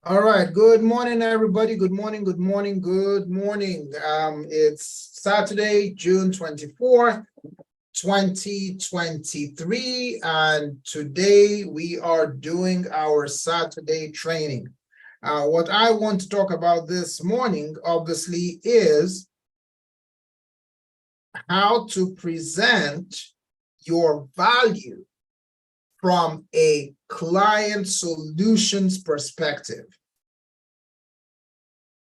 All right. Good morning, everybody. Good morning. Good morning. Good morning. It's Saturday, June 24th, 2023. And today we are doing our Saturday training. What I want to talk about this morning, obviously, is how to present your value from a client solutions perspective.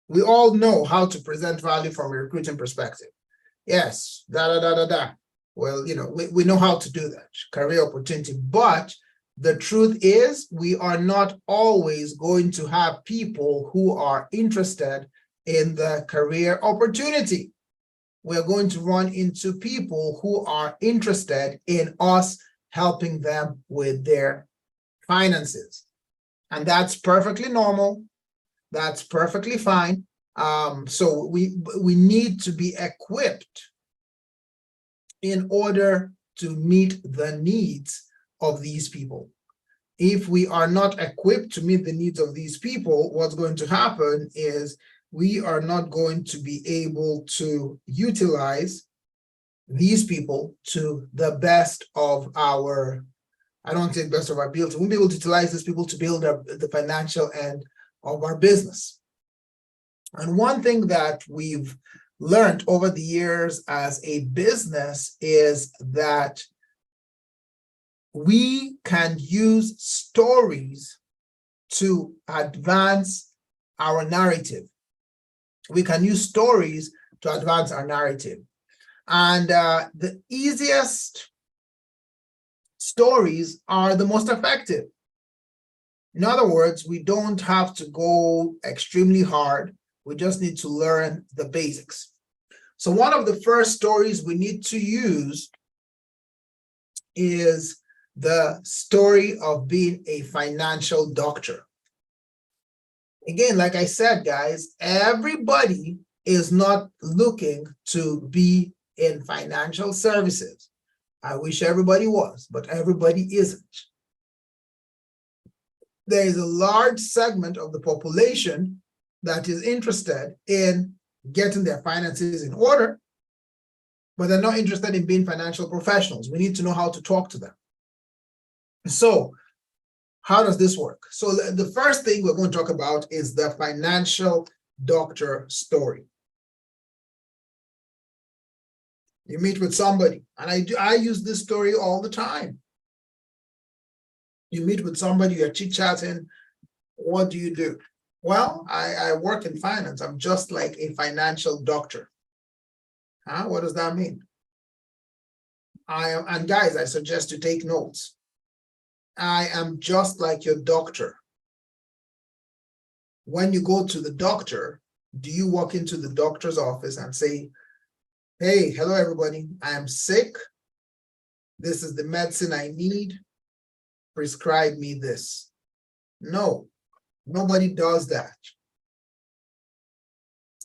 We all know how to present value from a recruiting perspective. Yes, Well, we know how to do that, career opportunity. But the truth is, we are not always going to have people who are interested in the career opportunity. We're going to run into people who are interested in us helping them with their finances. And that's perfectly normal. That's perfectly fine. So we need to be equipped in order to meet the needs of these people. If we are not equipped to meet the needs of these people, what's going to happen is we are not going to be able to utilize these people to the best of our, I don't think best of our ability. We'll be able to utilize these people to build up the financial end of our business. And one thing that we've learned over the years as a business is that we can use stories to advance our narrative. We can use stories to advance our narrative. And the easiest stories are the most effective. In other words, we don't have to go extremely hard. We just need to learn the basics. So one of the first stories we need to use is the story of being a financial doctor. Again, like I said, guys, everybody is not looking to be in financial services. I wish everybody was, but everybody isn't. There is a large segment of the population that is interested in getting their finances in order, but they're not interested in being financial professionals. We need to know how to talk to them. So how does this work? So the first thing we're going to talk about is the financial doctor story. You meet with somebody, and I use this story all the time. You meet with somebody, you're chit-chatting. What do you do? Well, I work in finance. I'm just like a financial doctor. What does that mean? And guys, I suggest you take notes. I am just like your doctor. When you go to the doctor, do you walk into the doctor's office and say, hey, hello, everybody, I am sick. This is the medicine I need. Prescribe me this. No, nobody does that.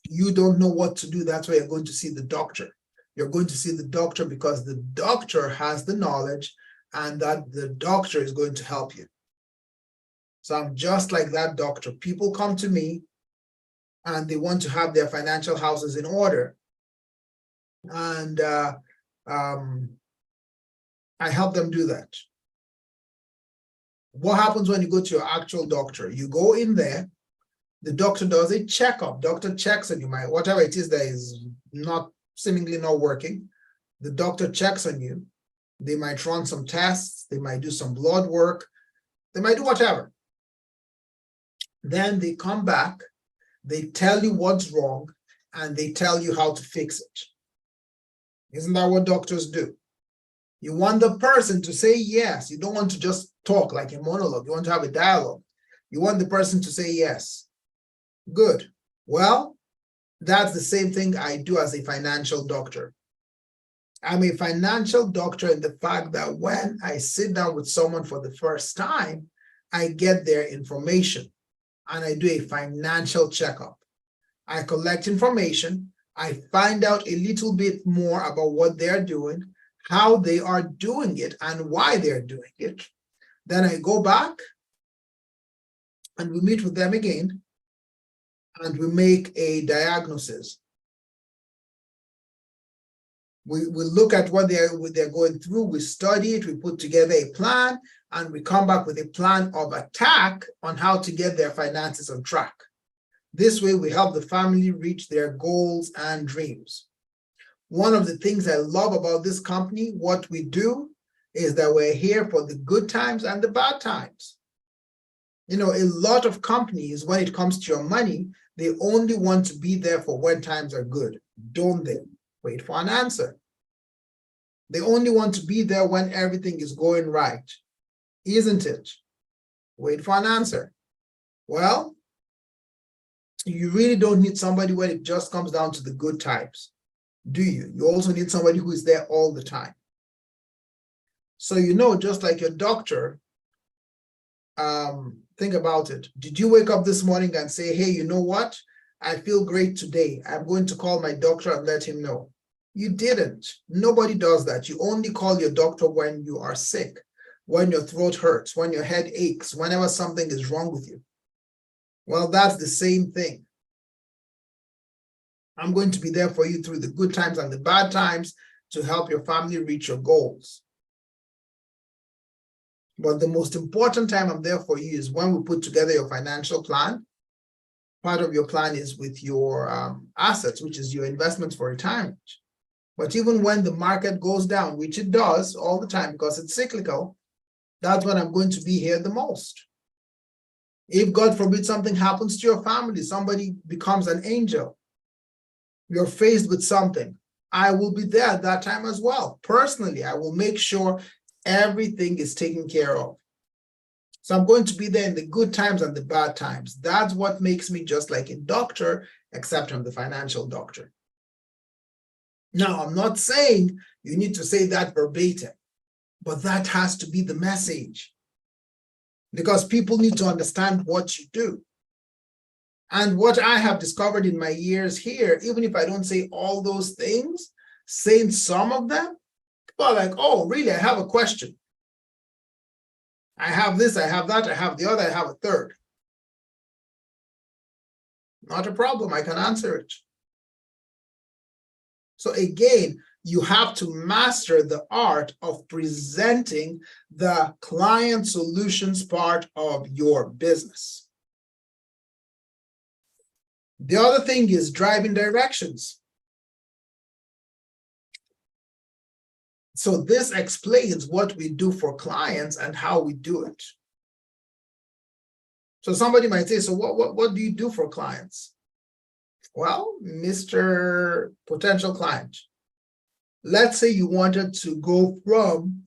You don't know what to do. That's why you're going to see the doctor. You're going to see the doctor because the doctor has the knowledge and that the doctor is going to help you. So I'm just like that doctor. People come to me and they want to have their financial houses in order. And I help them do that. What happens when you go to your actual doctor? You go in there, the doctor does a checkup. Doctor checks on you, whatever it is that is not seemingly not working. The doctor checks on you. They might run some tests. They might do some blood work. They might do whatever. Then they come back. They tell you what's wrong, and they tell you how to fix it. Isn't that what doctors do? You want the person to say yes. You don't want to just talk like a monologue. You want to have a dialogue. You want the person to say yes. Good. Well, that's the same thing I do as a financial doctor. I'm a financial doctor in the fact that when I sit down with someone for the first time, I get their information and I do a financial checkup. I collect information. I find out a little bit more about what they're doing, how they are doing it, and why they're doing it. Then I go back and we meet with them again, and we make a diagnosis. We look at what they're going through, we study it, we put together a plan, and we come back with a plan of attack on how to get their finances on track. This way, we help the family reach their goals and dreams. One of the things I love about this company, what we do, is that we're here for the good times and the bad times. You know, a lot of companies, when it comes to your money, they only want to be there for when times are good, don't they? Wait for an answer. They only want to be there when everything is going right, isn't it? Wait for an answer. Well, you really don't need somebody when it just comes down to the good times, do you? You also need somebody who is there all the time. So, you know, just like your doctor, think about it. Did you wake up this morning and say, hey, you know what? I feel great today. I'm going to call my doctor and let him know. You didn't. Nobody does that. You only call your doctor when you are sick, when your throat hurts, when your head aches, whenever something is wrong with you. Well, that's the same thing. I'm going to be there for you through the good times and the bad times to help your family reach your goals. But the most important time I'm there for you is when we put together your financial plan. Part of your plan is with your assets, which is your investments for retirement. But even when the market goes down, which it does all the time because it's cyclical, that's when I'm going to be here the most. If God forbid something happens to your family, somebody becomes an angel, you're faced with something, I will be there at that time as well. Personally, I will make sure everything is taken care of. So I'm going to be there in the good times and the bad times. That's what makes me just like a doctor, except I'm the financial doctor. Now, I'm not saying you need to say that verbatim, but that has to be the message, because people need to understand what you do. And what I have discovered in my years here, even if I don't say all those things, saying some of them, people are like, oh, really, I have a question. I have this, I have that, I have the other, I have a third. Not a problem, I can answer it. So again, you have to master the art of presenting the client solutions part of your business. The other thing is driving directions. So this explains what we do for clients and how we do it. So somebody might say, so what do you do for clients? Well, Mr. Potential Client, let's say you wanted to go from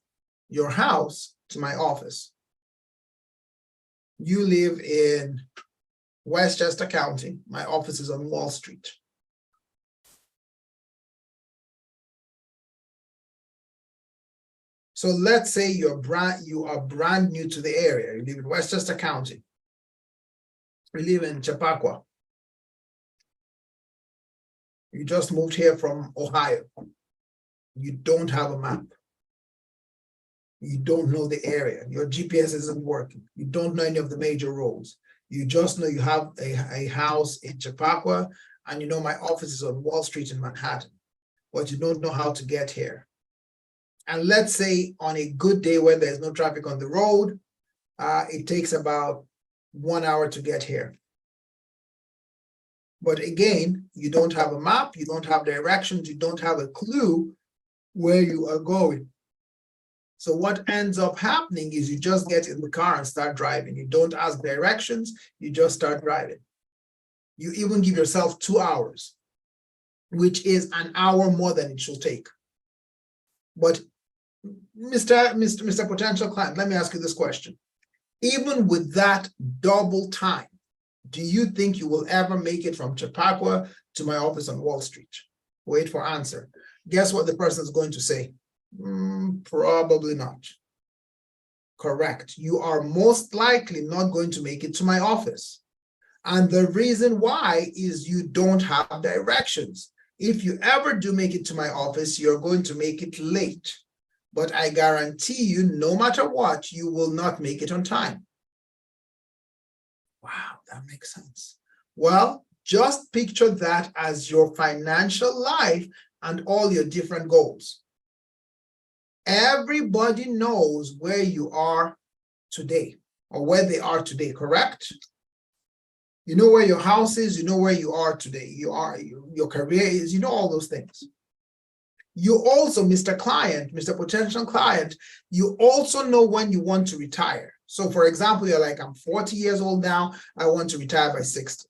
your house to my office. You live in Westchester County. My office is on Wall Street. So let's say you are brand new to the area. You live in Westchester County. You live in Chappaqua. You just moved here from Ohio. You don't have a map. You don't know the area. Your GPS isn't working. You don't know any of the major roads. You just know you have a house in Chappaqua, and you know my office is on Wall Street in Manhattan, but you don't know how to get here. And let's say on a good day when there's no traffic on the road, it takes about 1 hour to get here. But again, you don't have a map, you don't have directions, you don't have a clue where you are going. So what ends up happening is you just get in the car and start driving. You don't ask directions, you just start driving. You even give yourself 2 hours, which is an hour more than it should take. But Mr. Potential Client, let me ask you this question. Even with that double time, do you think you will ever make it from Chappaqua to my office on Wall Street? Wait for answer. Guess what the person is going to say? Probably not. Correct. You are most likely not going to make it to my office. And the reason why is you don't have directions. If you ever do make it to my office, you're going to make it late. But I guarantee you, no matter what, you will not make it on time. that makes sense. Well, just picture that as your financial life and all your different goals. Everybody knows where you are today or where they are today, correct? You know where your house is, you know where you are today, your career is, you know all those things. You also, Mr. Client, Mr. Potential Client, you also know when you want to retire. So for example, you're like, I'm 40 years old now, I want to retire by 60.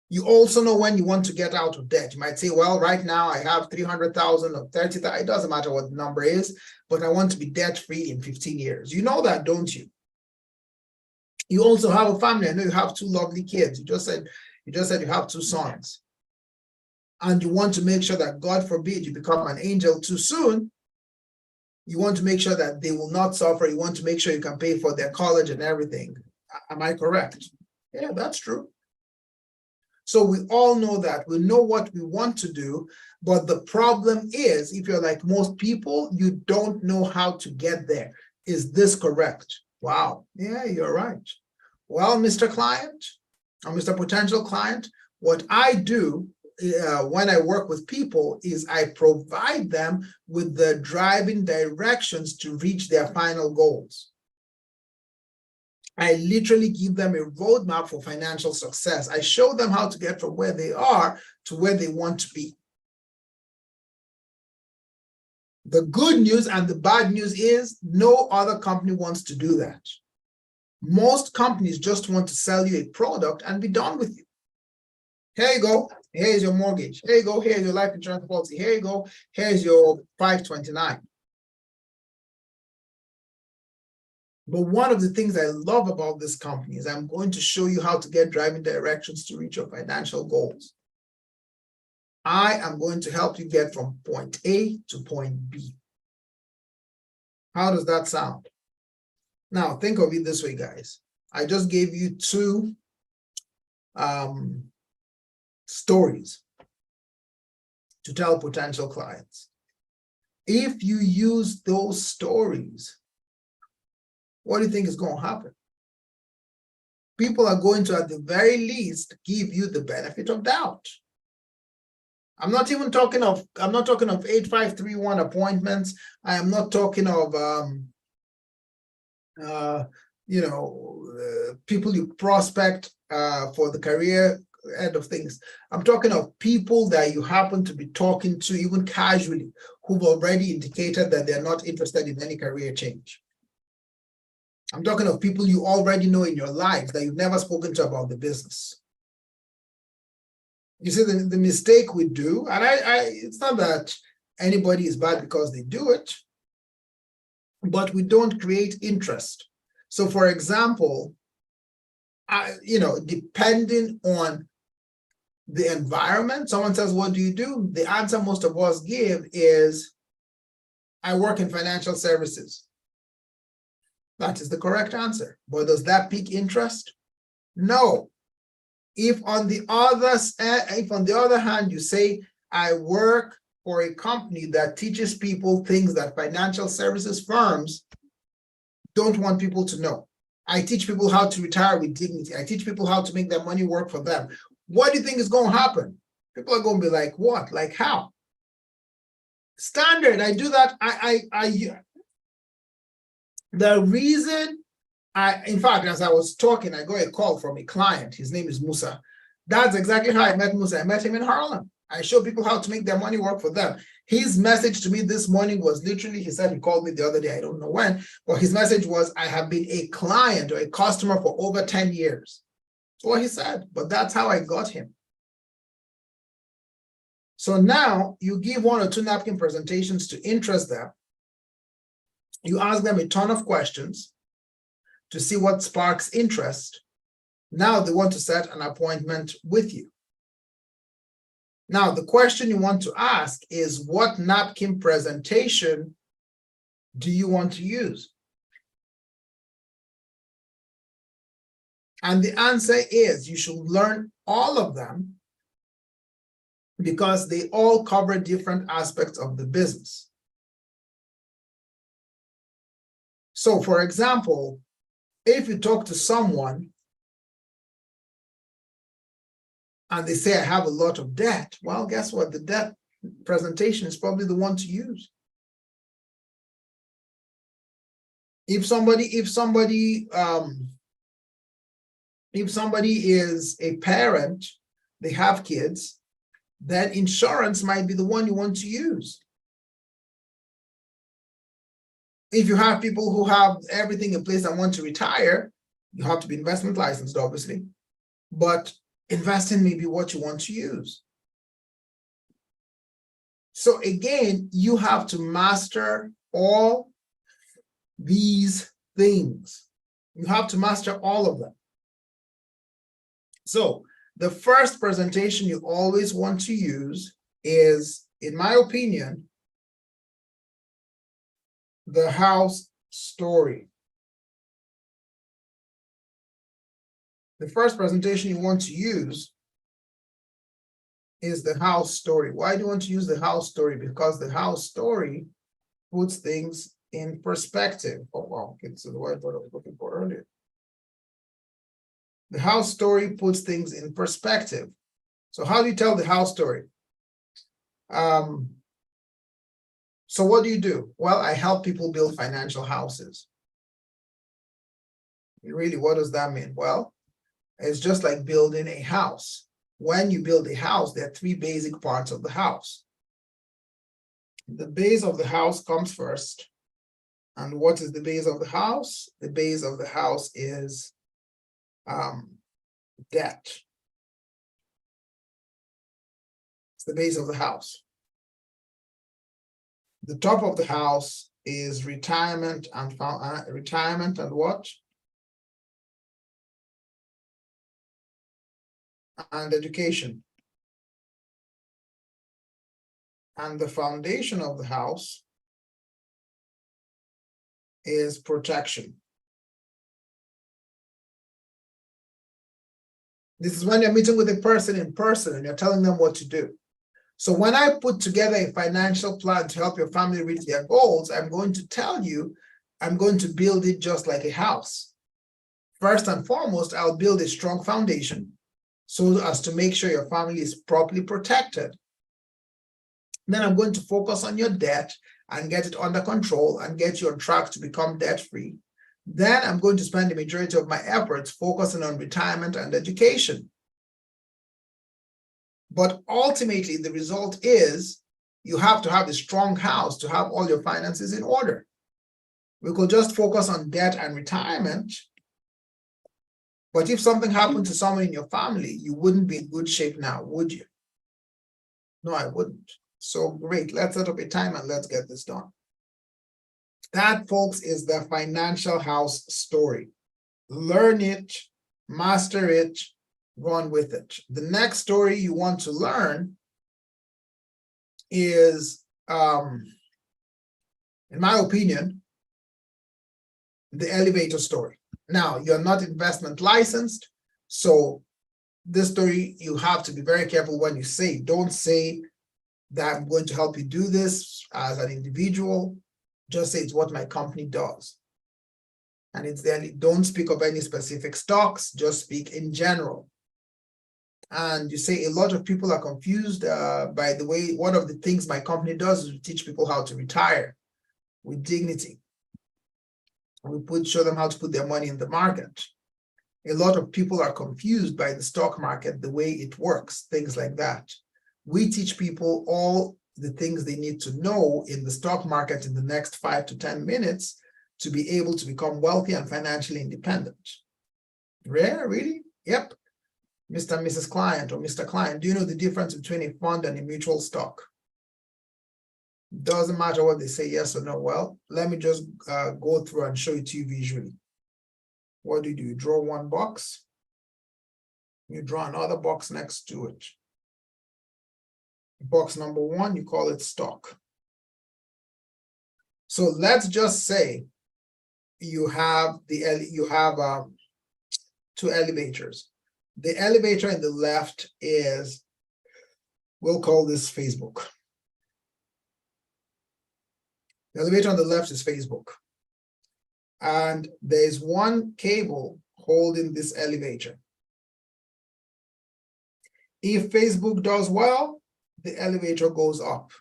You also know when you want to get out of debt. You might say, well, right now I have 300,000 or 30,000, it doesn't matter what the number is, but I want to be debt-free in 15 years. You know that, don't you? You also have a family. I know you have 2 lovely kids. You just said you have 2 sons. And you want to make sure that, God forbid, you become an angel too soon. You want to make sure that they will not suffer. You want to make sure you can pay for their college and everything. Am I correct? Yeah, that's true. So we all know that. We know what we want to do, but the problem is, if you're like most people, you don't know how to get there. Is this correct? Wow. Yeah, you're right. Well, Mr. Client or Mr. Potential Client, what I do when I work with people is I provide them with the driving directions to reach their final goals. I literally give them a roadmap for financial success. I show them how to get from where they are to where they want to be. The good news and the bad news is no other company wants to do that. Most companies just want to sell you a product and be done with you. Here you go. Here's your mortgage. Here you go. Here's your life insurance policy. Here you go. Here's your 529. But one of the things I love about this company is I'm going to show you how to get driving directions to reach your financial goals. I am going to help you get from point A to point B. How does that sound? Now, think of it this way, guys. I just gave you 2 stories to tell potential clients. If you use those stories, what do you think is going to happen? People are going to, at the very least, give you the benefit of doubt. I'm not talking of 8531 appointments. I am not talking of people you prospect for the career end of things. I'm talking of people that you happen to be talking to, even casually, who've already indicated that they're not interested in any career change. I'm talking of people you already know in your life that you've never spoken to about the business. You see, the mistake we do, and it's not that anybody is bad because they do it, but we don't create interest. So for example, depending on the environment, someone says, what do you do? The answer most of us give is, I work in financial services. That is the correct answer. But does that pique interest? No. If on the other hand, you say, I work for a company that teaches people things that financial services firms don't want people to know. I teach people how to retire with dignity. I teach people how to make their money work for them. What do you think is going to happen? People are going to be like, what? Like how? Standard, I do that. The reason in fact, as I was talking, I got a call from a client. His name is Musa. That's exactly how I met Musa. I met him in Harlem. I show people how to make their money work for them. His message to me this morning was literally, he said he called me the other day, I don't know when, but his message was, I have been a client or a customer for over 10 years. That's what he said, but that's how I got him. So now you give 1 or 2 napkin presentations to interest them. You ask them a ton of questions to see what sparks interest. Now they want to set an appointment with you. Now, the question you want to ask is, what napkin presentation do you want to use? And the answer is, you should learn all of them because they all cover different aspects of the business. So, for example, if you talk to someone and they say I have a lot of debt, well, guess what? The debt presentation is probably the one to use. If somebody is a parent, they have kids, then insurance might be the one you want to use. If you have people who have everything in place and want to retire, you have to be investment licensed, obviously, but investing may be what you want to use. So again, you have to master all these things. You have to master all of them. So the first presentation you always want to use is, in my opinion, the house story. The first presentation you want to use is the house story. Why do you want to use the house story? Because the house story puts things in perspective. Oh, wow, it's the whiteboard I was looking for earlier. The house story puts things in perspective. So how do you tell the house story? So what do? Well, I help people build financial houses. Really, what does that mean? Well, it's just like building a house. When you build a house, there are three basic parts of the house. The base of the house comes first. And what is the base of the house? The base of the house is debt. It's the base of the house. The top of the house is retirement and what? And education. And the foundation of the house is protection. This is when you're meeting with a person in person and you're telling them what to do. So when I put together a financial plan to help your family reach their goals, I'm going to tell you, I'm going to build it just like a house. First and foremost, I'll build a strong foundation so as to make sure your family is properly protected. Then I'm going to focus on your debt and get it under control and get you on track to become debt-free. Then I'm going to spend the majority of my efforts focusing on retirement and education. But ultimately, the result is you have to have a strong house to have all your finances in order. We could just focus on debt and retirement, but if something happened to someone in your family, you wouldn't be in good shape now, would you? No, I wouldn't. So great, let's set up a time and let's get this done. That, folks, is the financial house story. Learn it, master it, run with it. The next story you want to learn is, in my opinion, the elevator story. Now, you're not investment licensed, so this story, you have to be very careful when you say. Don't say that I'm going to help you do this as an individual. Just say it's what my company does. And it's there. Don't speak of any specific stocks, just speak in general. And you say a lot of people are confused. By the way, one of the things my company does is we teach people how to retire with dignity. We show them how to put their money in the market. A lot of people are confused by the stock market, the way it works, things like that. We teach people all the things they need to know in the stock market in the next 5 to 10 minutes to be able to become wealthy and financially independent. Rare, really? Yep. Mr. and Mrs. Client or Mr. Client, do you know the difference between a fund and a mutual stock? Doesn't matter what they say, yes or no. Well, let me just go through and show it to you visually. What do? You draw one box, you draw another box next to it. Box number one, you call it stock. So let's just say you have two elevators. The elevator in the left is, we'll call this Facebook. The elevator on the left is Facebook. And there's one cable holding this elevator. If Facebook does well, the elevator goes up.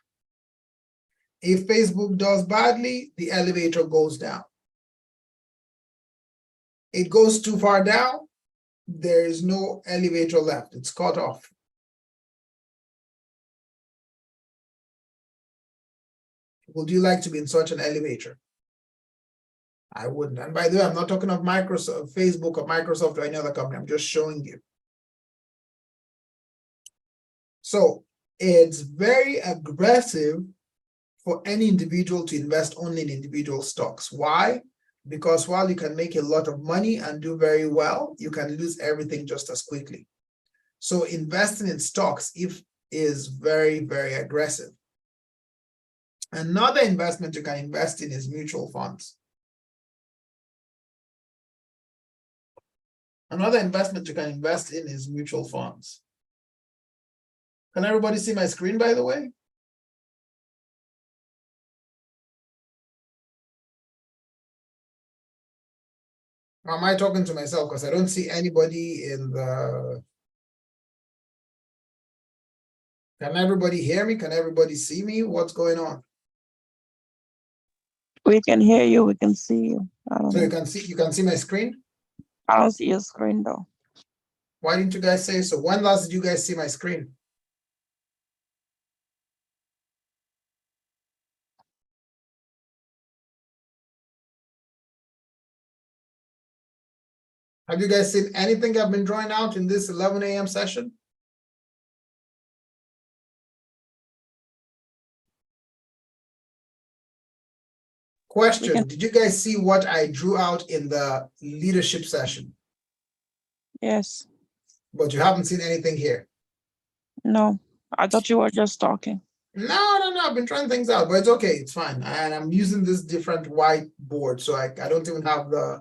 If Facebook does badly, the elevator goes down. It goes too far down, there is no elevator left. It's cut off. Would you like to be in such an elevator? I wouldn't. And by the way, I'm not talking of Microsoft, Facebook, or Microsoft, or any other company. I'm just showing you. So it's very aggressive for any individual to invest only in individual stocks. Why? Because while you can make a lot of money and do very well, you can lose everything just as quickly. So investing in stocks is very, very aggressive. Another investment you can invest in is mutual funds. Another investment you can invest in is mutual funds. Can everybody see my screen, by the way? Or am I talking to myself? Because I don't see anybody in the... Can everybody hear me? Can everybody see me? What's going on? We can hear you. We can see you. So you can see my screen? I don't see your screen though. Why didn't you guys say so? When last did you guys see my screen? Have you guys seen anything I've been drawing out in this 11 a.m. session? Question, did you guys see what I drew out in the leadership session? Yes. But you haven't seen anything here? No, I thought you were just talking. No, I've been trying things out, but it's okay, it's fine. And I'm using this different whiteboard, so I don't even have the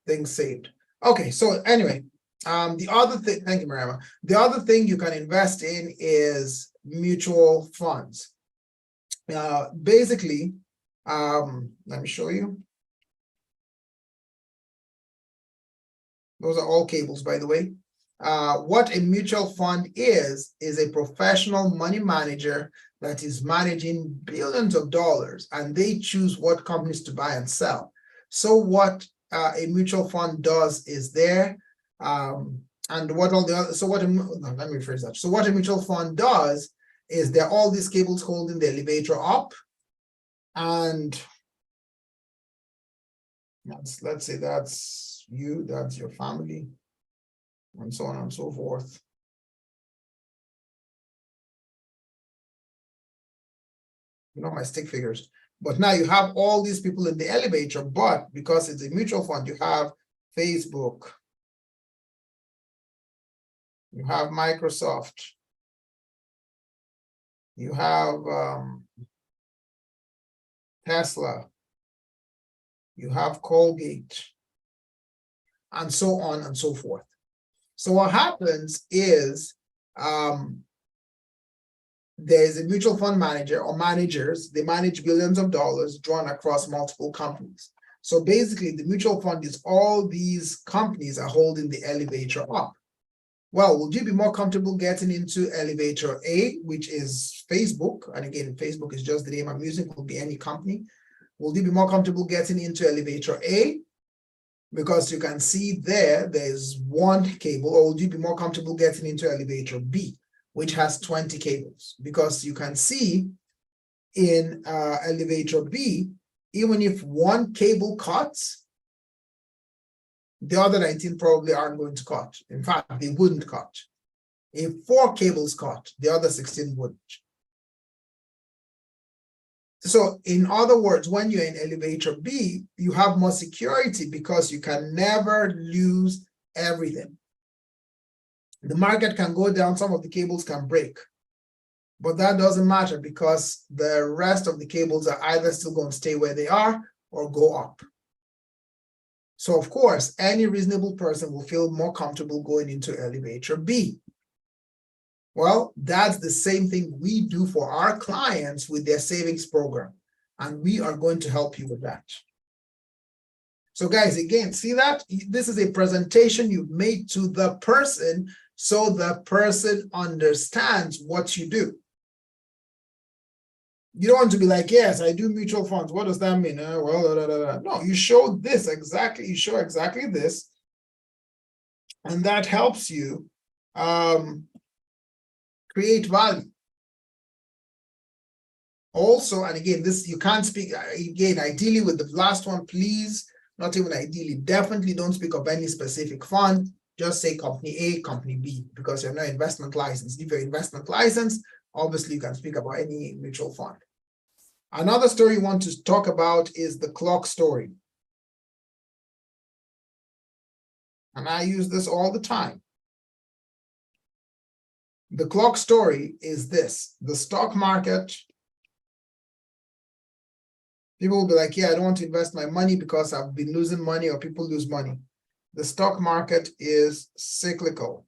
thing saved. Okay, so anyway, the other thing, thank you, Mariama. The other thing you can invest in is mutual funds. Basically, let me show you. Those are all cables, by the way. What a mutual fund is a professional money manager that is managing billions of dollars, and they choose what companies to buy and sell. So what a mutual fund does is and what all the other, so what, no, let me rephrase that. So what a mutual fund does is there are all these cables holding the elevator up, and let's say that's you, that's your family, and so on and so forth. You know, my stick figures. But now you have all these people in the elevator, but because it's a mutual fund, you have Facebook, you have Microsoft, you have Tesla, you have Colgate, and so on and so forth. So what happens is there's a mutual fund manager or managers, they manage billions of dollars drawn across multiple companies. So basically the mutual fund is all these companies are holding the elevator up. Well, would you be more comfortable getting into elevator A, which is Facebook? And again, Facebook is just the name I'm using, could be any company. Will you be more comfortable getting into elevator A? Because you can see there's one cable, or would you be more comfortable getting into elevator B, which has 20 cables? Because you can see in elevator B, even if one cable cuts, the other 19 probably aren't going to cut. In fact, they wouldn't cut. If 4 cables cut, the other 16 wouldn't. So in other words, when you're in elevator B, you have more security because you can never lose everything. The market can go down, some of the cables can break, but that doesn't matter because the rest of the cables are either still going to stay where they are or go up. So of course, any reasonable person will feel more comfortable going into elevator B. Well, that's the same thing we do for our clients with their savings program, and we are going to help you with that. So guys, again, see that? This is a presentation you've made to the person so the person understands what you do. You don't want to be like, yes, I do mutual funds. What does that mean? No, you show this exactly, you show exactly this, and that helps you create value. Also, and again, this you can't speak, again, ideally with the last one, please, not even ideally, definitely don't speak of any specific fund. Just say company A, company B, because you're not investment licensed. If you're investment licensed, obviously you can speak about any mutual fund. Another story you want to talk about is the clock story. And I use this all the time. The clock story is this: the stock market. People will be like, yeah, I don't want to invest my money because I've been losing money, or people lose money. The stock market is cyclical.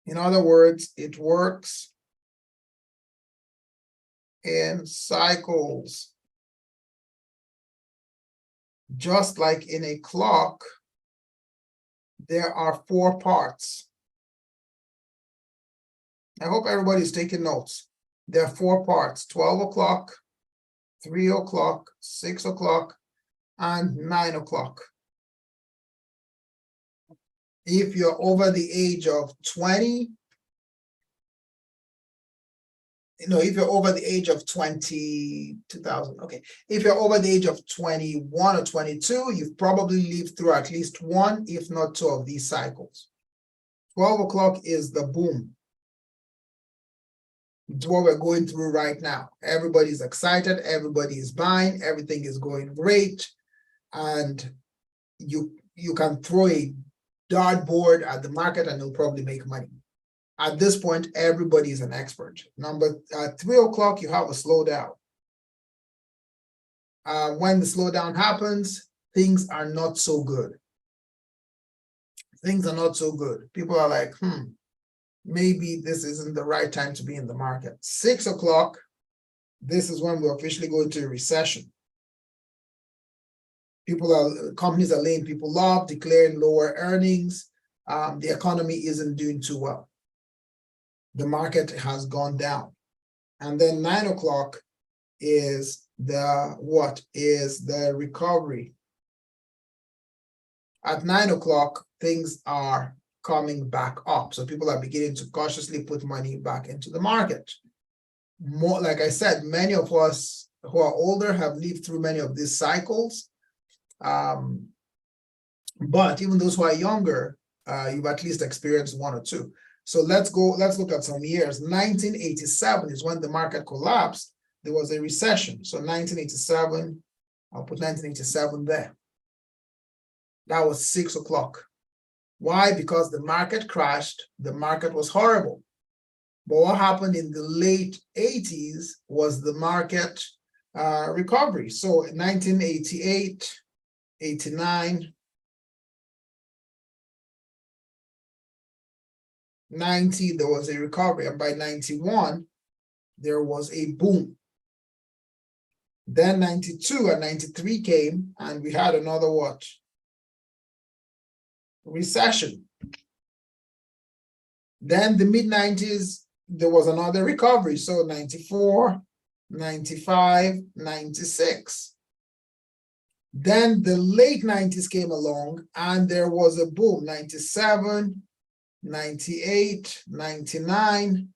In other words, it works in cycles. Just like in a clock, there are 4 parts. I hope everybody's taking notes. There are 4 parts: 12 o'clock, 3 o'clock, 6 o'clock, and 9 o'clock. If you're over the age of 20, if you're over the age of 2000, okay. If you're over the age of 21 or 22, you've probably lived through at least 1, if not 2 of these cycles. 12 o'clock is the boom. It's what we're going through right now. Everybody's excited, everybody is buying, everything is going great, and you can throw a dartboard at the market and you'll probably make money. At this point, everybody is an expert. At 3 o'clock, you have a slowdown. When the slowdown happens, things are not so good. Things are not so good. People are like, maybe this isn't the right time to be in the market. 6 o'clock, this is when we officially go into a recession. Companies are laying people off, declaring lower earnings. The economy isn't doing too well. The market has gone down. And then 9 o'clock is the recovery. At 9 o'clock, things are coming back up. So people are beginning to cautiously put money back into the market. More, like I said, many of us who are older have lived through many of these cycles. But even those who are younger, you've at least experienced 1 or 2. So let's look at some years. 1987 is when the market collapsed. There was a recession. So 1987, I'll put 1987 there. That was 6 o'clock. Why? Because the market crashed. The market was horrible. But what happened in the late 80s was the market recovery. So in 1988, 89, 90, there was a recovery. And by 91, there was a boom. Then 92 and 93 came, and we had another what? Recession. Then the mid-90s, there was another recovery. So 94, 95, 96. Then the late 90s came along and there was a boom. 97, 98, 99,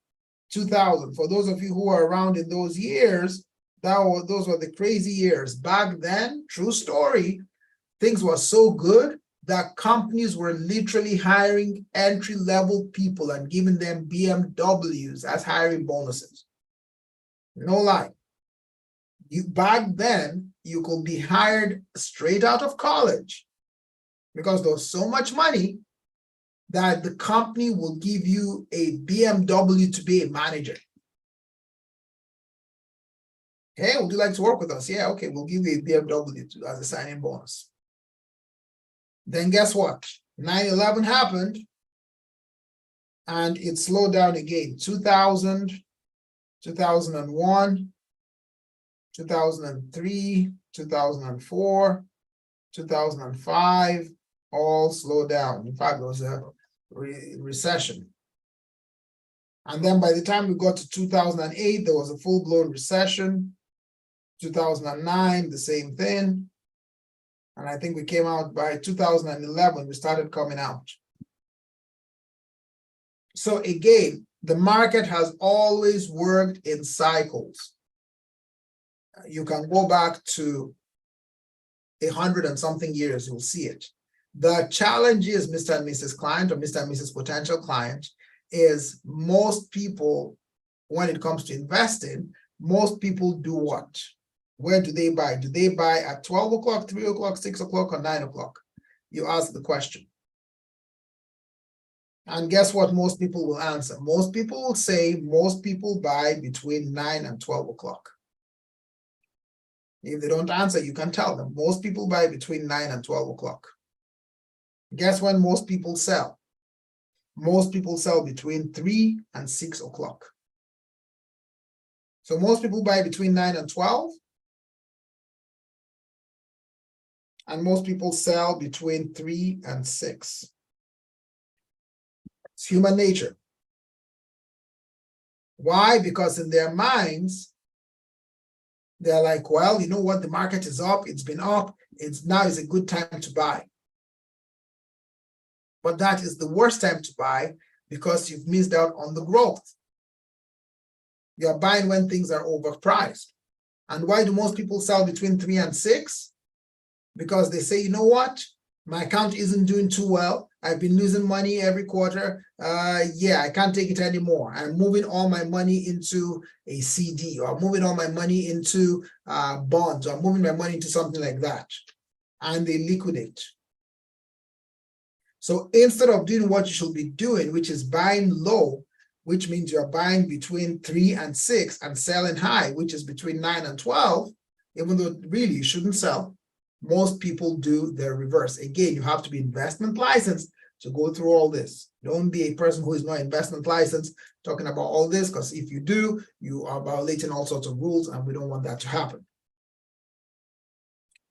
2000. For those of you who are around in those years, those were the crazy years. Back then, true story, things were so good that companies were literally hiring entry-level people and giving them BMWs as hiring bonuses. No lie. Back then, you could be hired straight out of college because there was so much money that the company will give you a BMW to be a manager. Hey, would you like to work with us? Yeah, okay, we'll give you a BMW as a signing bonus. Then guess what? 9/11 happened and it slowed down again. 2000, 2001, 2003, 2004, 2005, all slowed down. In fact, there was a recession. And then by the time we got to 2008, there was a full-blown recession. 2009, the same thing. And I think we came out by 2011, we started coming out. So again, the market has always worked in cycles. You can go back to 100 and something years, you'll see it. The challenge is, Mr. and Mrs. Client or Mr. and Mrs. Potential Client, is most people, when it comes to investing, most people do what? Where do they buy? Do they buy at 12 o'clock, 3 o'clock, 6 o'clock, or 9 o'clock? You ask the question. And guess what most people will answer? Most people will say most people buy between 9 and 12 o'clock. If they don't answer, you can tell them. Most people buy between 9 and 12 o'clock. Guess when most people sell? Most people sell between 3 and 6 o'clock. So most people buy between 9 and 12. And most people sell between 3 and 6. It's human nature. Why? Because in their minds, they're like, well, you know what? The market is up. It's been up. Now is a good time to buy. But that is the worst time to buy because you've missed out on the growth. You're buying when things are overpriced. And why do most people sell between 3 and 6? Because they say, you know what? My account isn't doing too well. I've been losing money every quarter. Yeah, I can't take it anymore. I'm moving all my money into a CD, or I'm moving all my money into bonds, or I'm moving my money into something like that. And they liquidate. So instead of doing what you should be doing, which is buying low, which means you're buying between 3 and 6 and selling high, which is between 9 and 12, even though really you shouldn't sell, most people do their reverse. Again, you have to be investment licensed to go through all this. Don't be a person who is not investment licensed talking about all this, because if you do, you are violating all sorts of rules, and we don't want that to happen.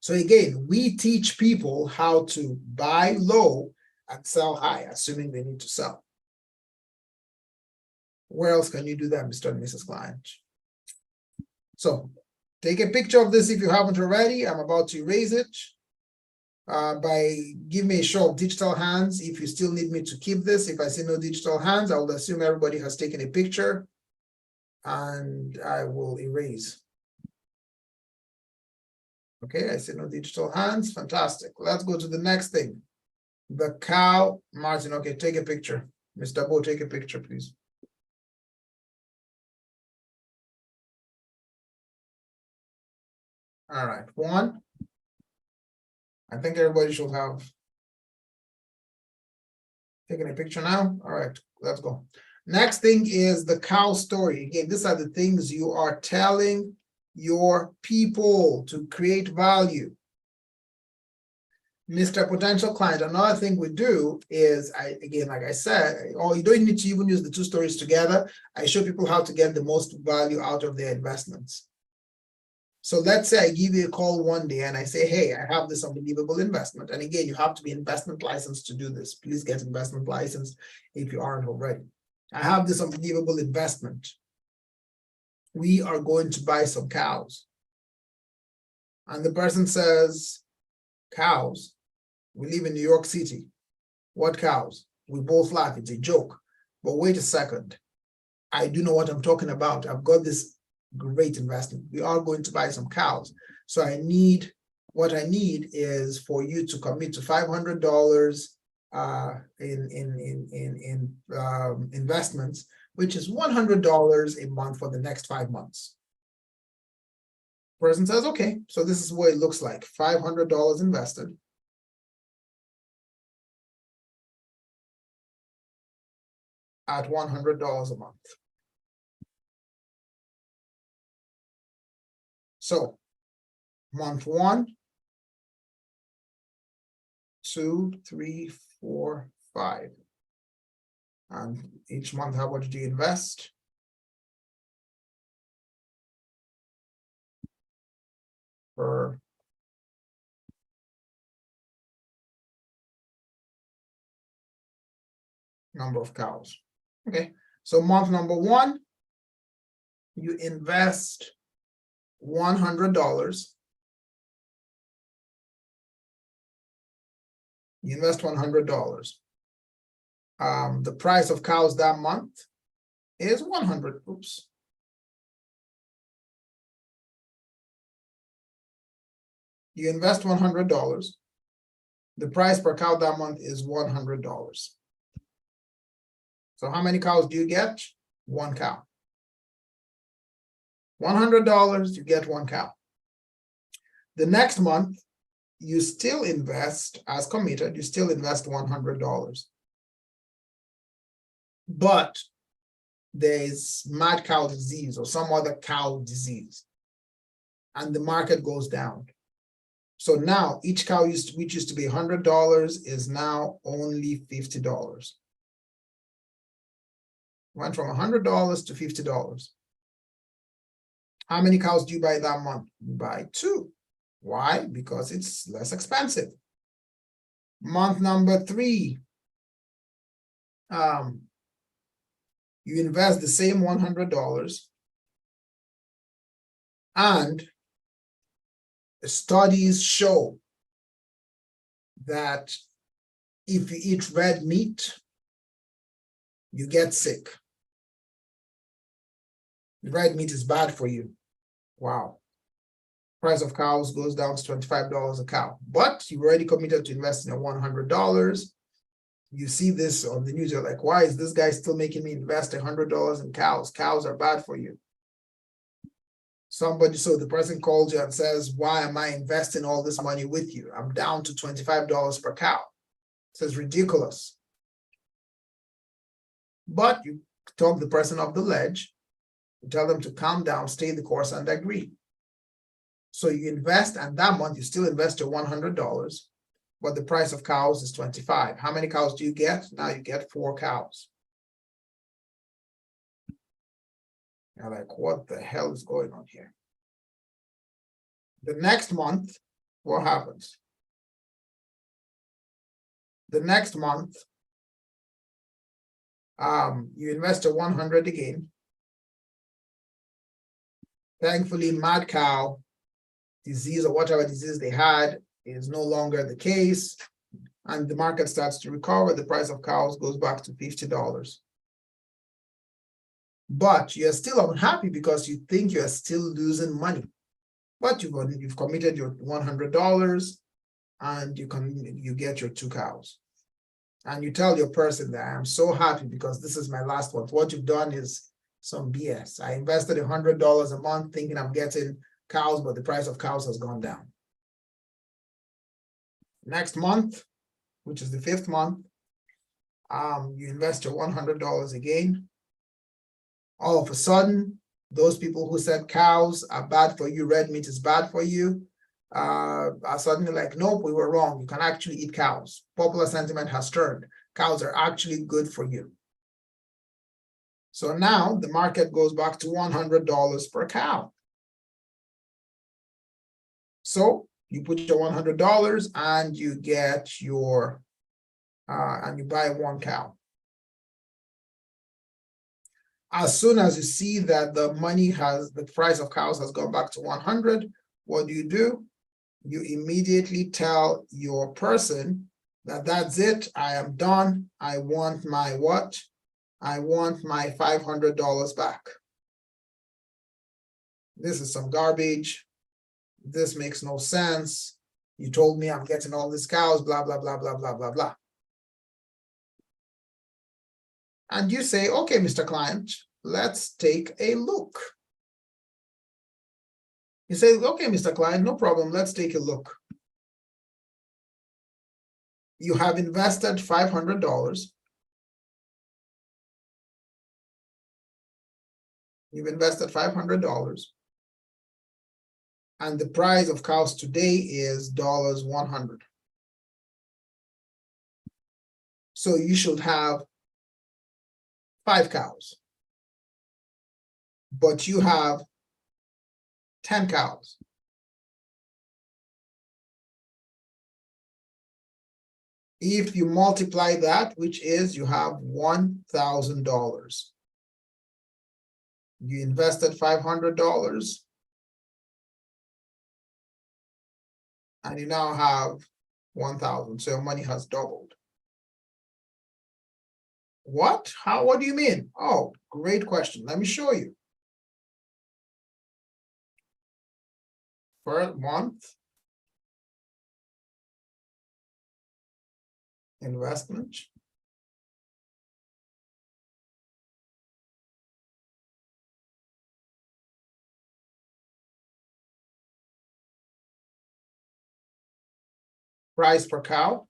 So again, we teach people how to buy low and sell high, assuming they need to sell. Where else can you do that, Mr. and Mrs. Client? So take a picture of this if you haven't already. I'm about to erase it. Give me a show of digital hands if you still need me to keep this. If I see no digital hands, I will assume everybody has taken a picture, and I will erase. Okay, I see no digital hands. Fantastic. Let's go to the next thing. The cow, Martin. Okay, take a picture. Mr. Bo, take a picture, please. All right, one. I think everybody should have taken a picture now. All right, let's go. Next thing is the cow story. Again, these are the things you are telling your people to create value. Mr. Potential Client, another thing we do is, again, like I said, or you don't need to even use the two stories together. I show people how to get the most value out of their investments. So let's say I give you a call one day and I say, hey, I have this unbelievable investment. And again, you have to be investment licensed to do this. Please get investment licensed if you aren't already. I have this unbelievable investment. We are going to buy some cows. And the person says, cows? We live in New York City. What cows? We both laugh. It's a joke. But wait a second. I do know what I'm talking about. I've got this great investment. We are going to buy some cows. So what I need is for you to commit to $500 in investments, which is $100 a month for the next 5 months. Person says, okay, so this is what it looks like. $500 invested. At $100 a month. So month 1, 2, 3, 4, 5. And each month, how much do you invest? Per number of cows. Okay, so month number 1, you invest $100. You invest $100. The price of cows that month is 100. Oops. You invest $100. The price per cow that month is $100. So how many cows do you get? 1 cow. $100, you get 1 cow. The next month, you still invest, as committed, you still invest $100. But there's mad cow disease or some other cow disease, and the market goes down. So now each cow which used to be $100 is now only $50. Went from $100 to $50. How many cows do you buy that month? You buy 2. Why? Because it's less expensive. Month number 3, you invest the same $100, and studies show that if you eat red meat, you get sick. Red meat is bad for you. Wow. Price of cows goes down to $25 a cow, but you've already committed to investing in $100. You see this on the news, you're like, why is this guy still making me invest $100 in cows? Cows are bad for you. So the person calls you and says, why am I investing all this money with you? I'm down to $25 per cow. It says ridiculous. But you talk the person off the ledge, you tell them to calm down, stay the course, and agree. So you invest, and that month you still invest your $100, but the price of cows is 25. How many cows do you get? Now you get 4 cows. You're like, what the hell is going on here? The next month, what happens? The next month, you invest a 100 again. Thankfully, mad cow disease or whatever disease they had is no longer the case, and the market starts to recover. The price of cows goes back to $50. But you're still unhappy because you think you're still losing money. But you've committed your $100, and you get your 2 cows. And you tell your person that I'm so happy because this is my last one. What you've done is some BS. I invested $100 a month thinking I'm getting cows, but the price of cows has gone down. Next month, which is the 5th month, you invest your $100 again. All of a sudden, those people who said cows are bad for you, red meat is bad for you, are suddenly like, nope, we were wrong. You can actually eat cows. Popular sentiment has turned. Cows are actually good for you. So now the market goes back to $100 per cow. So you put your $100 and you get your, and you buy 1 cow. As soon as you see that the price of cows has gone back to 100, what do? You immediately tell your person that that's it, I am done. I want my what? I want my $500 back. This is some garbage. This makes no sense. You told me I'm getting all these cows, blah, blah, blah, blah, blah, blah, blah. And you say, okay, Mr. Client, let's take a look. You say, okay, Mr. Client, no problem, let's take a look. You have invested $500. You've invested $500. And the price of cows today is $100. So you should have 5 cows, but you have 10 cows. If you multiply that, which is you have $1,000. You invested $500 and you now have 1,000. So your money has doubled. What? How? What do you mean? Oh, great question. Let me show you. Per month, investment. Price per cow.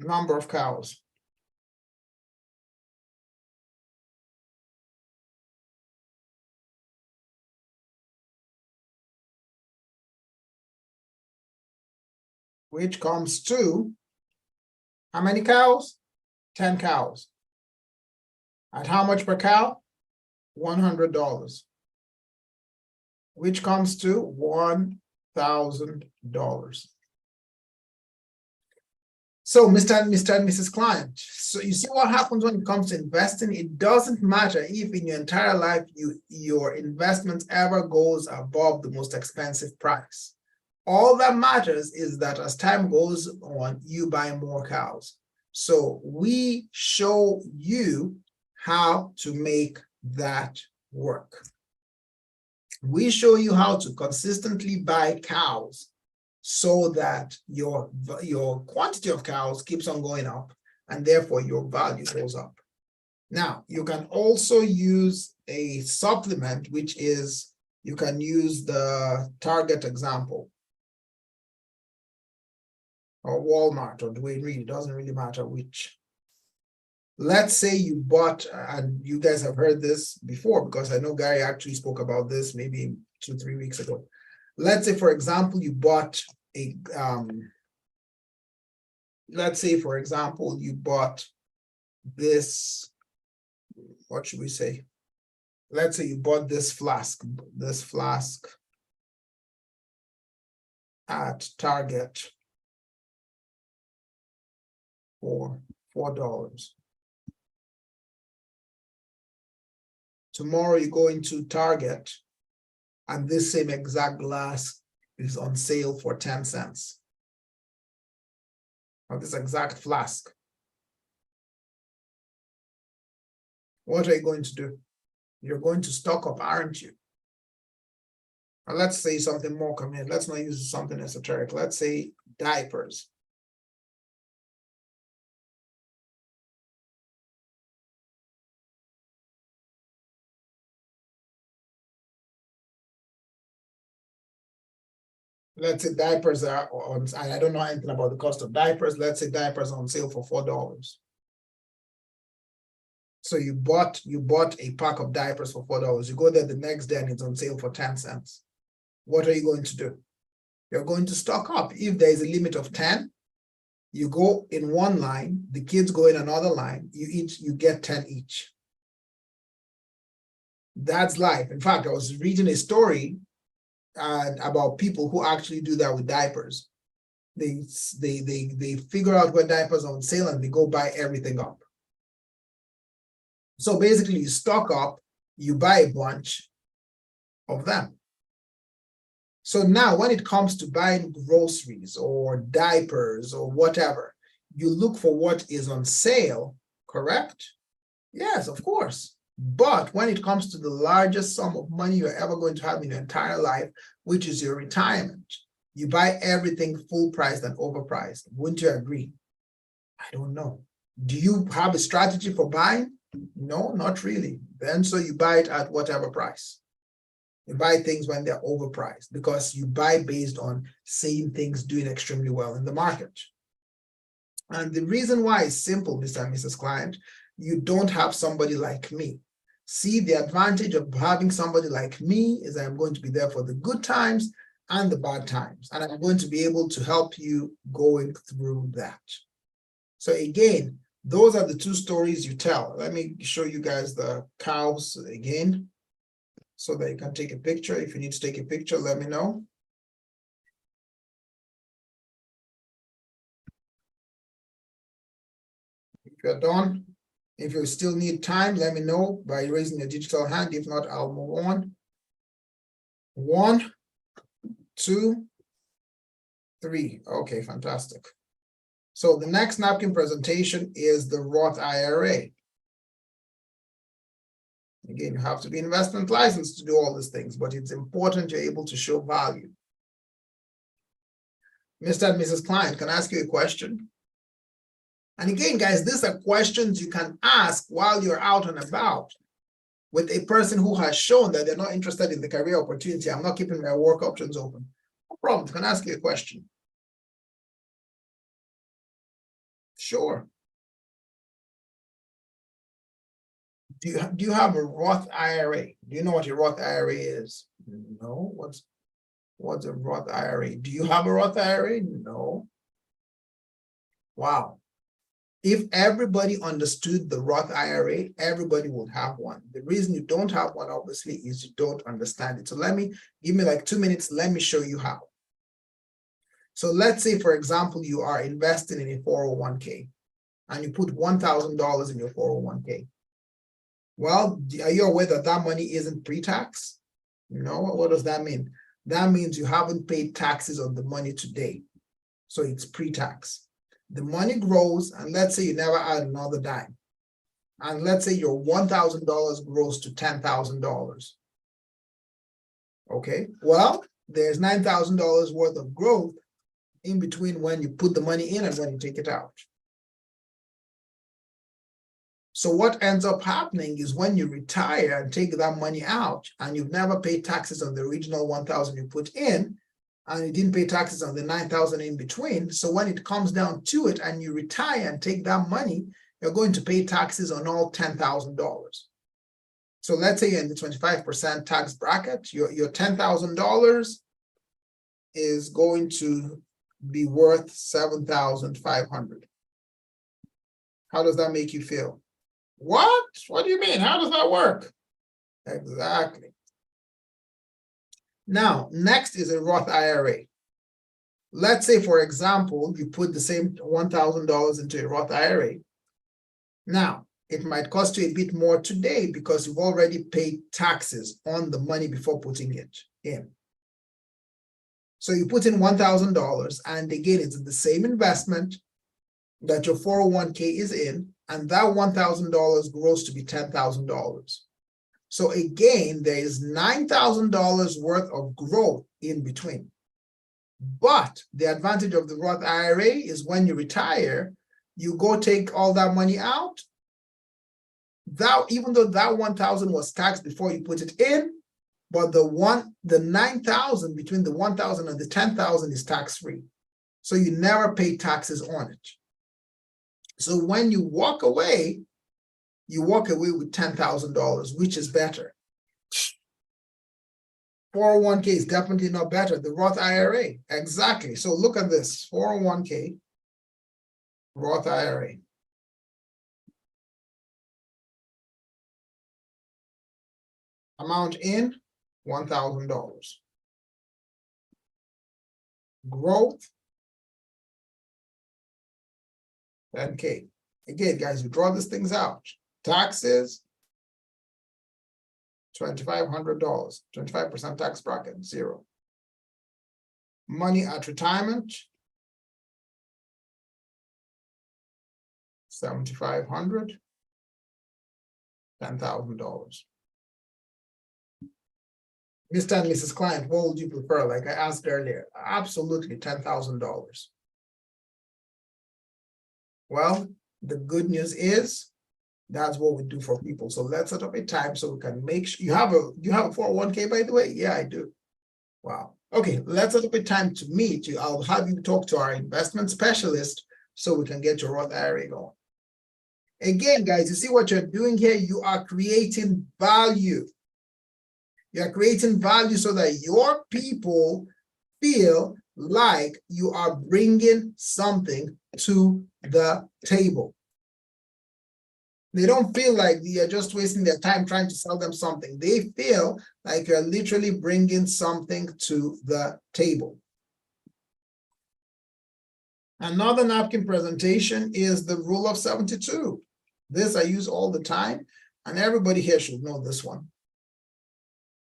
Number of cows. Which comes to how many cows? 10 cows. At how much per cow? $100. Which comes to $1,000. So, Mr. and Mrs. Client, so you see what happens when it comes to investing? It doesn't matter if in your entire life your investment ever goes above the most expensive price. All that matters is that as time goes on, you buy more cows. So we show you how to make that work. We show you how to consistently buy cows so that your quantity of cows keeps on going up and therefore your value goes up. Now, you can also use a supplement, which is you can use the Target example or Walmart or Dwayne Reed. It doesn't really matter which. Let's say you bought, and you guys have heard this before because I know Gary actually spoke about this maybe 2-3 weeks ago. Let's say, for example, you bought a, let's say, for example, you bought this, what should we say? Let's say you bought this flask at Target for $4. Tomorrow you go into Target and this same exact glass is on sale for 10 cents. Or this exact flask. What are you going to do? You're going to stock up, aren't you? Now let's say something more convenient. Let's not use something esoteric. Let's say diapers. Let's say diapers are on, I don't know anything about the cost of diapers. Let's say diapers are on sale for $4. So you bought a pack of diapers for $4. You go there the next day and it's on sale for 10 cents. What are you going to do? You're going to stock up. If there is a limit of 10, you go in one line, the kids go in another line, you get 10 each. That's life. In fact, I was reading a story about people who actually do that with diapers. They figure out what diapers are on sale and they go buy everything up. So basically you stock up, you buy a bunch of them. So now when it comes to buying groceries or diapers or whatever, you look for what is on sale, correct? Yes, of course. But when it comes to the largest sum of money you're ever going to have in your entire life, which is your retirement, you buy everything full price and overpriced. Wouldn't you agree? I don't know. Do you have a strategy for buying? No, not really. Then so you buy it at whatever price. You buy things when they're overpriced because you buy based on seeing things doing extremely well in the market. And the reason why is simple, Mr. and Mrs. Client. You don't have somebody like me. See, the advantage of having somebody like me is I'm going to be there for the good times and the bad times, and I'm going to be able to help you going through that. So again, those are the two stories you tell. Let me show you guys the cows again so that you can take a picture. If you need to take a picture, let me know. If you're done, if you still need time, let me know by raising your digital hand. If not, I'll move on. 1, 2, 3. Okay, fantastic. So the next napkin presentation is the Roth IRA. Again, you have to be investment licensed to do all these things, but it's important you're able to show value. Mr. and Mrs. Klein, can I ask you a question? And again, guys, these are questions you can ask while you're out and about with a person who has shown that they're not interested in the career opportunity. I'm not keeping my work options open. No problem. Can I ask you a question? Sure. Do you have a Roth IRA? Do you know what a Roth IRA is? No. What's a Roth IRA? Do you have a Roth IRA? No. Wow. If everybody understood the Roth IRA, everybody would have one. The reason you don't have one, obviously, is you don't understand it. So give me like 2 minutes. Let me show you how. So let's say, for example, you are investing in a 401k and you put $1,000 in your 401k. Well, are you aware that that money isn't pre-tax? No, what does that mean? That means you haven't paid taxes on the money today. So it's pre-tax. The money grows, and let's say you never add another dime. And let's say your $1,000 grows to $10,000. Okay, well, there's $9,000 worth of growth in between when you put the money in and when you take it out. So what ends up happening is when you retire and take that money out and you've never paid taxes on the original 1,000 you put in, and you didn't pay taxes on the 9,000 in between. So when it comes down to it and you retire and take that money, you're going to pay taxes on all $10,000. So let's say you're in the 25% tax bracket, your $10,000 is going to be worth $7,500. How does that make you feel? What? What do you mean? How does that work? Exactly. Now, next is a Roth IRA. Let's say, for example, you put the same $1,000 into a Roth IRA. Now, it might cost you a bit more today because you've already paid taxes on the money before putting it in. So you put in $1,000, and again, it's the same investment that your 401k is in, and that $1,000 grows to be $10,000. So again, there is $9,000 worth of growth in between. But the advantage of the Roth IRA is when you retire, you go take all that money out. Even though that 1,000 was taxed before you put it in, but the 9,000 between the 1,000 and the 10,000 is tax-free. So you never pay taxes on it. So when you walk away with $10,000, which is better. 401k is definitely not better. The Roth IRA, exactly. So look at this, 401k, Roth IRA. Amount in, $1,000. Growth, 10K. Again, guys, you draw these things out. Taxes, $2,500, 25% tax bracket, 0. Money at retirement, $7,500, $10,000. Mr. and Mrs. Client, what would you prefer? Like I asked earlier, absolutely $10,000. Well, the good news is that's what we do for people. So let's set up a time so we can make sure you have a 401k, by the way? Yeah, I do. Wow. Okay, let's set up a time to meet you. I'll have you talk to our investment specialist so we can get your Roth IRA going. Again, guys, you see what you're doing here? You are creating value. You're creating value so that your people feel like you are bringing something to the table. They don't feel like you're just wasting their time trying to sell them something. They feel like you're literally bringing something to the table. Another napkin presentation is the rule of 72. This I use all the time, and everybody here should know this one.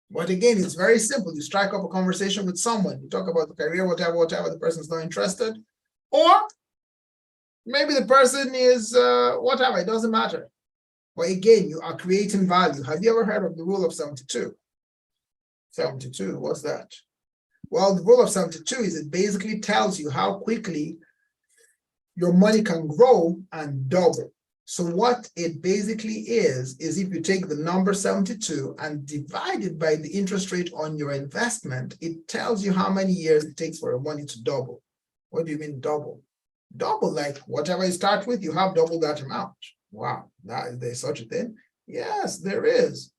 But again, it's very simple. You strike up a conversation with someone, you talk about the career, whatever, the person's not interested, or maybe the person is whatever, it doesn't matter. But again, you are creating value. Have you ever heard of the rule of 72? 72, what's that? Well, the rule of 72 is it basically tells you how quickly your money can grow and double. So what it basically is if you take the number 72 and divide it by the interest rate on your investment, it tells you how many years it takes for your money to double. What do you mean double? Double, like whatever you start with, you have double that amount. Wow, is there such a thing? Yes, there is.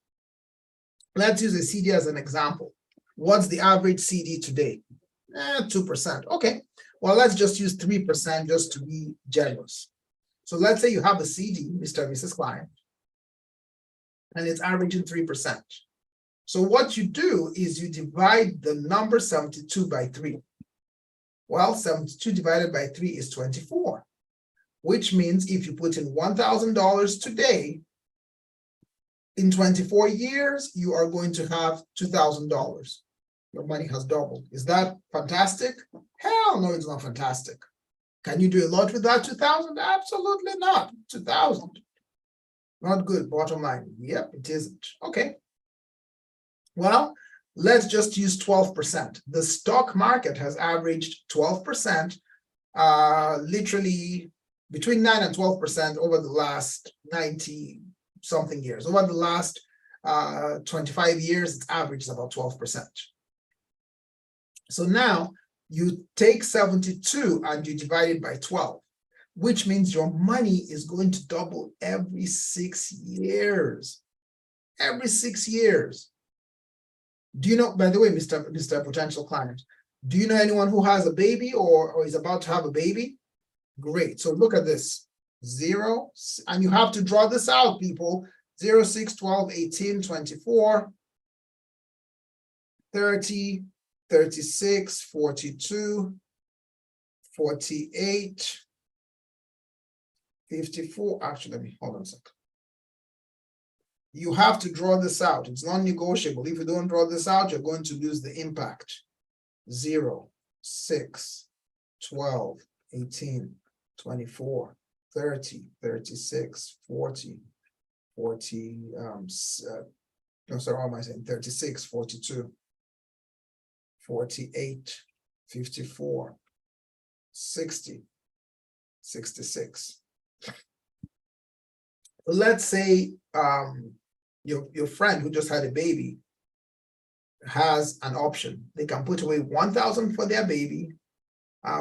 Let's use a CD as an example. What's the average CD today? 2%. Okay, well, let's just use 3% just to be generous. So let's say you have a CD, Mr. and Mrs. Client, and it's averaging 3%. So what you do is you divide the number 72 by 3. Well, 72 divided by 3 is 24, which means if you put in $1,000 today, in 24 years, you are going to have $2,000. Your money has doubled. Is that fantastic? Hell no, it's not fantastic. Can you do a lot with that 2,000? Absolutely not. 2,000. Not good, bottom line. Yep, it isn't. Okay. Well, let's just use 12%. The stock market has averaged 12%, literally between 9 and 12% over the last 90 something years. Over the last 25 years, it's averaged about 12%. So now you take 72 and you divide it by 12, which means your money is going to double every 6 years. Every 6 years. Do you know, by the way, Mr. Potential Client, do you know anyone who has a baby or is about to have a baby? Great. So look at this. 0, and you have to draw this out, people. 0, 6, 12, 18, 24, 30, 36, 42, 48, 54. Actually, let me hold on a second. You have to draw this out. It's non-negotiable. If you don't draw this out, you're going to lose the impact. 0, 6, 12, 18, 24, 30, 36, 40, 40, no, sorry, what am I saying? 36, 42, 48, 54, 60, 66. Let's say your friend who just had a baby has an option. They can put away 1,000 for their baby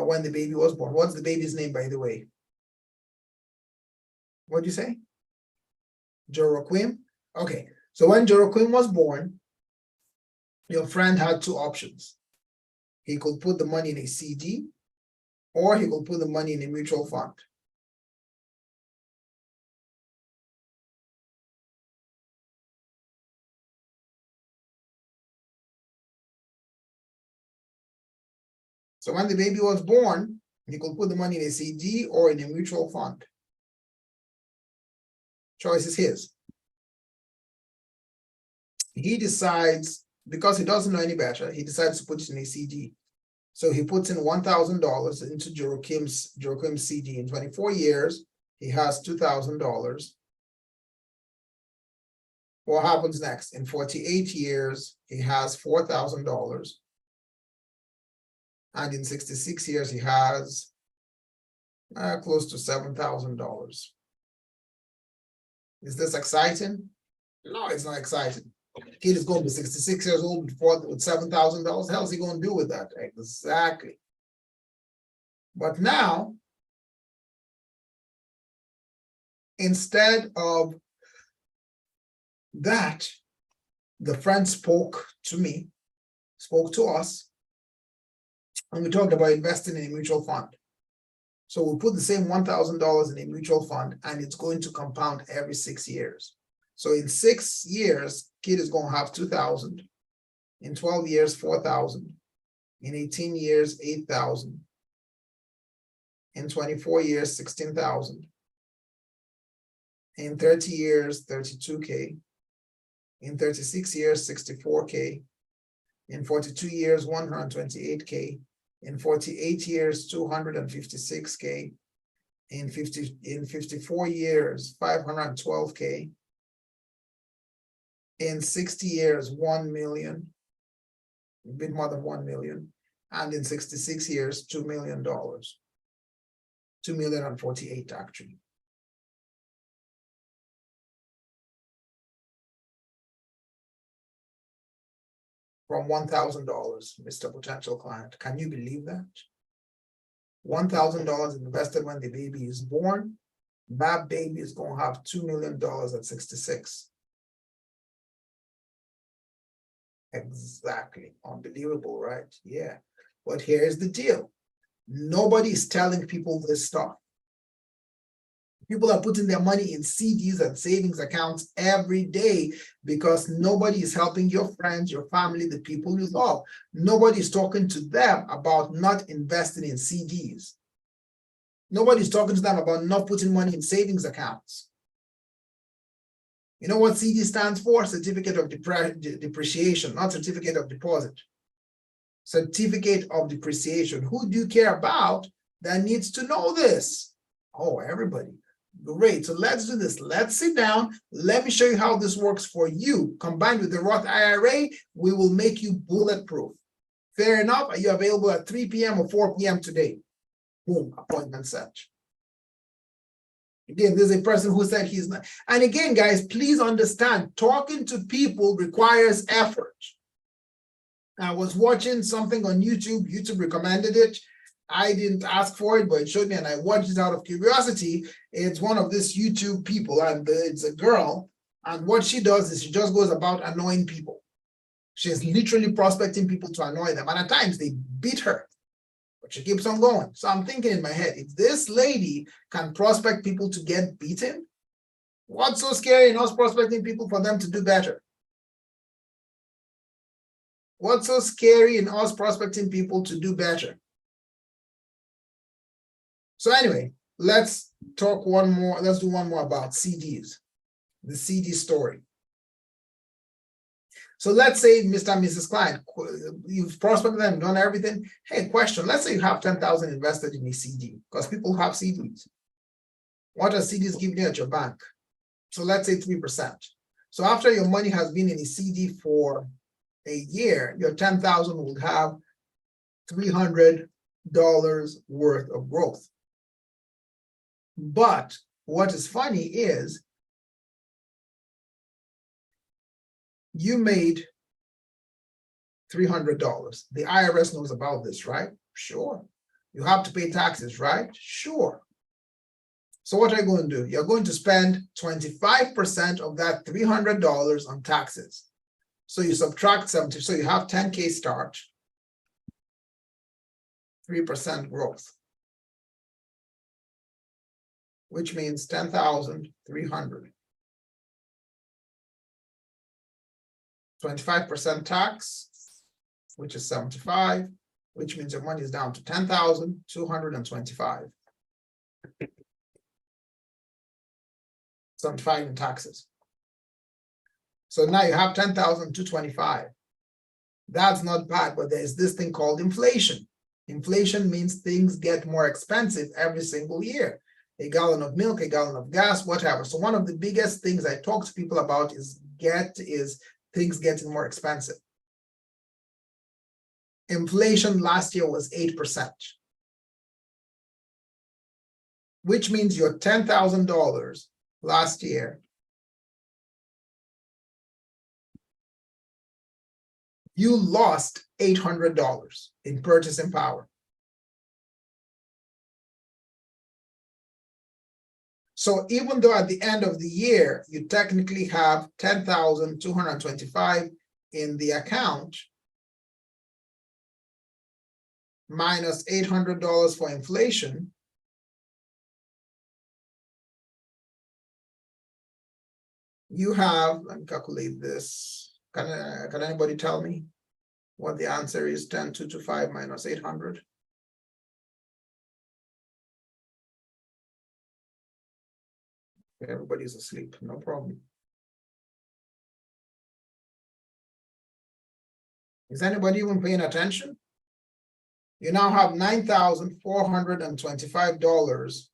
when the baby was born. What's the baby's name, by the way? What'd you say? Joraquim? Okay, so when Joraquim was born, your friend had 2 options. He could put the money in a CD, or he could put the money in a mutual fund. So when the baby was born, he could put the money in a CD or in a mutual fund. Choice is his. He decides, because he doesn't know any better, he decides to put it in a CD. So he puts in $1,000 into Joraquim's CD. In 24 years, he has $2,000. What happens next? In 48 years, he has $4,000. And in 66 years, he has close to $7,000. Is this exciting? No, it's not exciting. Kid is going to be 66 years old with $7,000. Hell is he going to do with that? Exactly. But now, Instead of that, the friend spoke to me, spoke to us, and we talked about investing in a mutual fund. So we'll put the same $1,000 in a mutual fund, and it's going to compound every 6 years. So in 6 years, kid is going to have 2,000. In 12 years, 4,000. In 18 years, 8,000. In 24 years, 16,000. In 30 years, 32K. In 36 years, 64K. In 42 years, 128K. In 48 years, 256K. In 54 years, 512K. In 60 years, 1 million, a bit more than 1 million. And in 66 years, $2 million. 2,048,000 actually. From $1,000, Mr. Potential Client. Can you believe that? $1,000 invested when the baby is born. That baby is going to have $2 million at 66. Exactly. Unbelievable, right? Yeah. But here's the deal. Nobody is telling people this stuff. People are putting their money in CDs and savings accounts every day because nobody is helping your friends, your family, the people you love. Nobody is talking to them about not investing in CDs. Nobody's talking to them about not putting money in savings accounts. You know what CD stands for? Certificate of Depreciation, not certificate of deposit. Certificate of depreciation. Who do you care about that needs to know this? Oh, everybody. Great. So let's do this. Let's sit down. Let me show you how this works for you. Combined with the Roth IRA, we will make you bulletproof. Fair enough? Are you available at 3 p.m. or 4 p.m. today? Boom, appointment set. Again, there's a person who said he's not. And again, guys, please understand, talking to people requires effort. I was watching something on YouTube. YouTube recommended it. I didn't ask for it, but it showed me, and I watched it out of curiosity. It's one of these YouTube people, and it's a girl. And what she does is she just goes about annoying people. She's literally prospecting people to annoy them. And at times they beat her, but she keeps on going. So I'm thinking in my head, if this lady can prospect people to get beaten, what's so scary in us prospecting people for them to do better? What's so scary in us prospecting people to do better? So anyway, let's talk one more. Let's do one more about CDs, the CD story. So let's say, Mr. and Mrs. Client, you've prospected them, done everything. Hey, question, let's say you have 10,000 invested in a CD, because people have CDs. What are CDs giving you at your bank? So let's say 3%. So after your money has been in a CD for a year, your 10,000 will have $300 worth of growth. But what is funny is you made $300. The IRS knows about this, right? Sure. You have to pay taxes, right? Sure. So what are you going to do? You're going to spend 25% of that $300 on taxes. So you subtract 70, so you have 10K start, 3% growth, which means 10,300. 25% tax, which is 75, which means your money is down to 10,225. 75 in taxes. So now you have 10,225. That's not bad, but there's this thing called inflation. Inflation means things get more expensive every single year. A gallon of milk, a gallon of gas, whatever. So one of the biggest things I talk to people about is things getting more expensive. Inflation last year was 8%, which means your $10,000 last year, you lost $800 in purchasing power. So even though at the end of the year, you technically have 10,225 in the account, minus $800 for inflation, you have, let me calculate this. Can anybody tell me what the answer is? 10,225 minus 800. Everybody's asleep, no problem. Is anybody even paying attention? You now have $9,425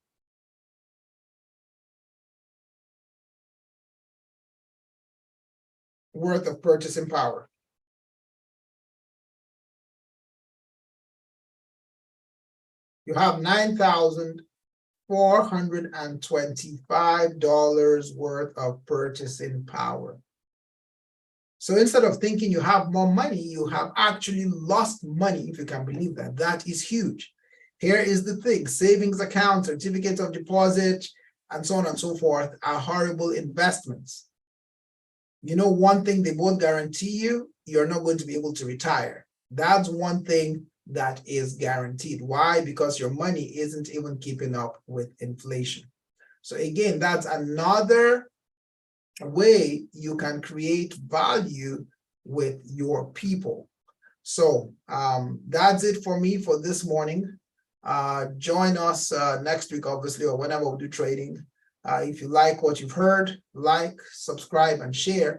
worth of purchasing power. You have $9,425 worth of purchasing power. So instead of thinking you have more money, you have actually lost money, if you can believe that. That is huge. Here is the thing: savings accounts, certificates of deposit, and so on and so forth are horrible investments. You know, one thing they both guarantee you, you're not going to be able to retire. That's one thing that is guaranteed. Why? Because your money isn't even keeping up with inflation. So again, that's another way you can create value with your people. So that's it for me for this morning. Join us next week, obviously, or whenever we do trading. If you like what you've heard, like, subscribe, and share.